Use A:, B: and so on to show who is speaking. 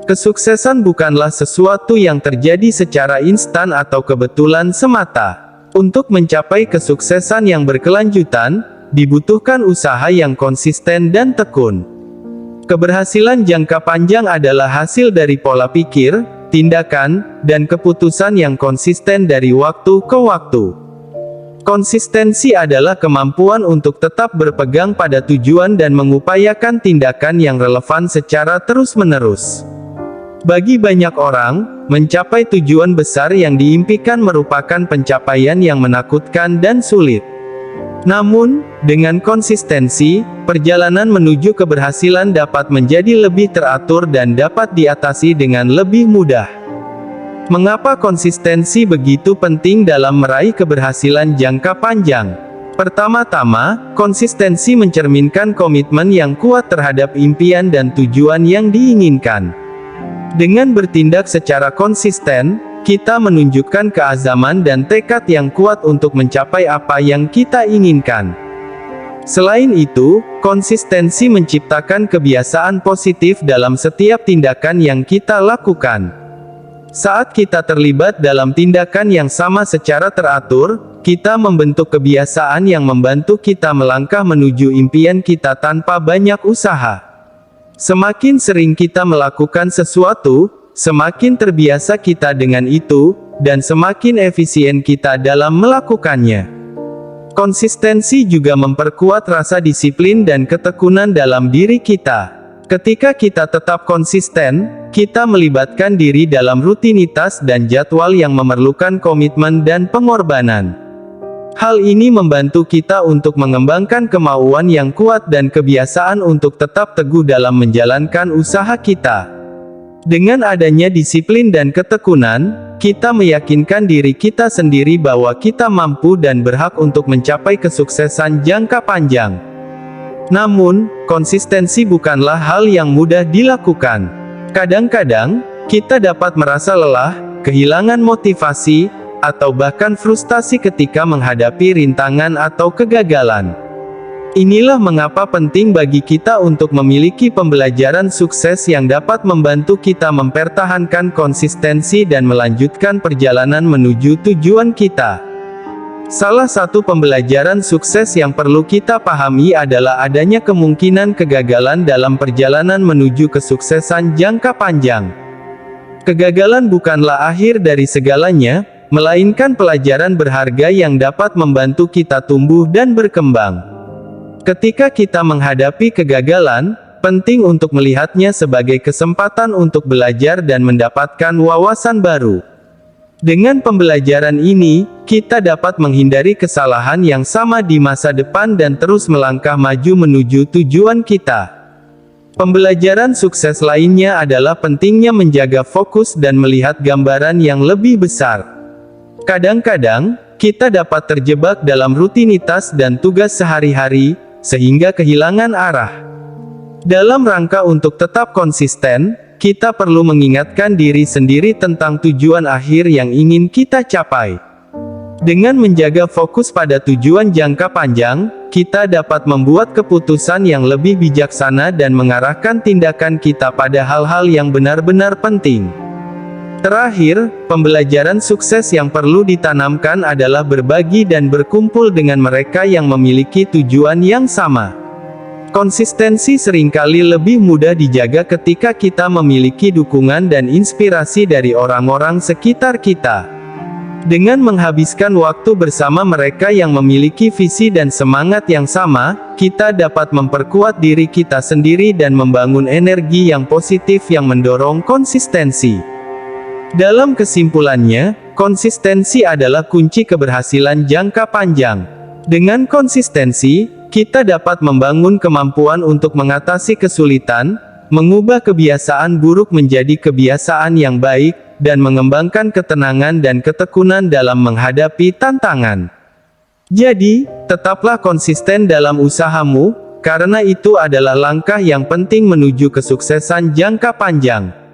A: Kesuksesan bukanlah sesuatu yang terjadi secara instan atau kebetulan semata. Untuk mencapai kesuksesan yang berkelanjutan, dibutuhkan usaha yang konsisten dan tekun. Keberhasilan jangka panjang adalah hasil dari pola pikir, tindakan, dan keputusan yang konsisten dari waktu ke waktu. Konsistensi adalah kemampuan untuk tetap berpegang pada tujuan dan mengupayakan tindakan yang relevan secara terus-menerus. Bagi banyak orang, mencapai tujuan besar yang diimpikan merupakan pencapaian yang menakutkan dan sulit. Namun, dengan konsistensi, perjalanan menuju keberhasilan dapat menjadi lebih teratur dan dapat diatasi dengan lebih mudah. Mengapa konsistensi begitu penting dalam meraih keberhasilan jangka panjang? Pertama-tama, konsistensi mencerminkan komitmen yang kuat terhadap impian dan tujuan yang diinginkan. Dengan bertindak secara konsisten, kita menunjukkan keazaman dan tekad yang kuat untuk mencapai apa yang kita inginkan. Selain itu, konsistensi menciptakan kebiasaan positif dalam setiap tindakan yang kita lakukan. Saat kita terlibat dalam tindakan yang sama secara teratur, kita membentuk kebiasaan yang membantu kita melangkah menuju impian kita tanpa banyak usaha. Semakin sering kita melakukan sesuatu, semakin terbiasa kita dengan itu, dan semakin efisien kita dalam melakukannya. Konsistensi juga memperkuat rasa disiplin dan ketekunan dalam diri kita. Ketika kita tetap konsisten, kita melibatkan diri dalam rutinitas dan jadwal yang memerlukan komitmen dan pengorbanan. Hal ini membantu kita untuk mengembangkan kemauan yang kuat dan kebiasaan untuk tetap teguh dalam menjalankan usaha kita. Dengan adanya disiplin dan ketekunan, kita meyakinkan diri kita sendiri bahwa kita mampu dan berhak untuk mencapai kesuksesan jangka panjang. Namun, konsistensi bukanlah hal yang mudah dilakukan. Kadang-kadang, kita dapat merasa lelah, kehilangan motivasi, atau bahkan frustasi ketika menghadapi rintangan atau kegagalan. Inilah mengapa penting bagi kita untuk memiliki pembelajaran sukses yang dapat membantu kita mempertahankan konsistensi dan melanjutkan perjalanan menuju tujuan kita. Salah satu pembelajaran sukses yang perlu kita pahami adalah adanya kemungkinan kegagalan dalam perjalanan menuju kesuksesan jangka panjang. Kegagalan bukanlah akhir dari segalanya, melainkan pelajaran berharga yang dapat membantu kita tumbuh dan berkembang. Ketika kita menghadapi kegagalan, penting untuk melihatnya sebagai kesempatan untuk belajar dan mendapatkan wawasan baru. Dengan pembelajaran ini, kita dapat menghindari kesalahan yang sama di masa depan dan terus melangkah maju menuju tujuan kita. Pembelajaran sukses lainnya adalah pentingnya menjaga fokus dan melihat gambaran yang lebih besar. Kadang-kadang, kita dapat terjebak dalam rutinitas dan tugas sehari-hari, sehingga kehilangan arah. Dalam rangka untuk tetap konsisten, kita perlu mengingatkan diri sendiri tentang tujuan akhir yang ingin kita capai. Dengan menjaga fokus pada tujuan jangka panjang, kita dapat membuat keputusan yang lebih bijaksana dan mengarahkan tindakan kita pada hal-hal yang benar-benar penting. Terakhir, pembelajaran sukses yang perlu ditanamkan adalah berbagi dan berkumpul dengan mereka yang memiliki tujuan yang sama. Konsistensi seringkali lebih mudah dijaga ketika kita memiliki dukungan dan inspirasi dari orang-orang sekitar kita. Dengan menghabiskan waktu bersama mereka yang memiliki visi dan semangat yang sama, kita dapat memperkuat diri kita sendiri dan membangun energi yang positif yang mendorong konsistensi. Dalam kesimpulannya, konsistensi adalah kunci keberhasilan jangka panjang. Dengan konsistensi, kita dapat membangun kemampuan untuk mengatasi kesulitan, mengubah kebiasaan buruk menjadi kebiasaan yang baik, dan mengembangkan ketenangan dan ketekunan dalam menghadapi tantangan. Jadi, tetaplah konsisten dalam usahamu, karena itu adalah langkah yang penting menuju kesuksesan jangka panjang.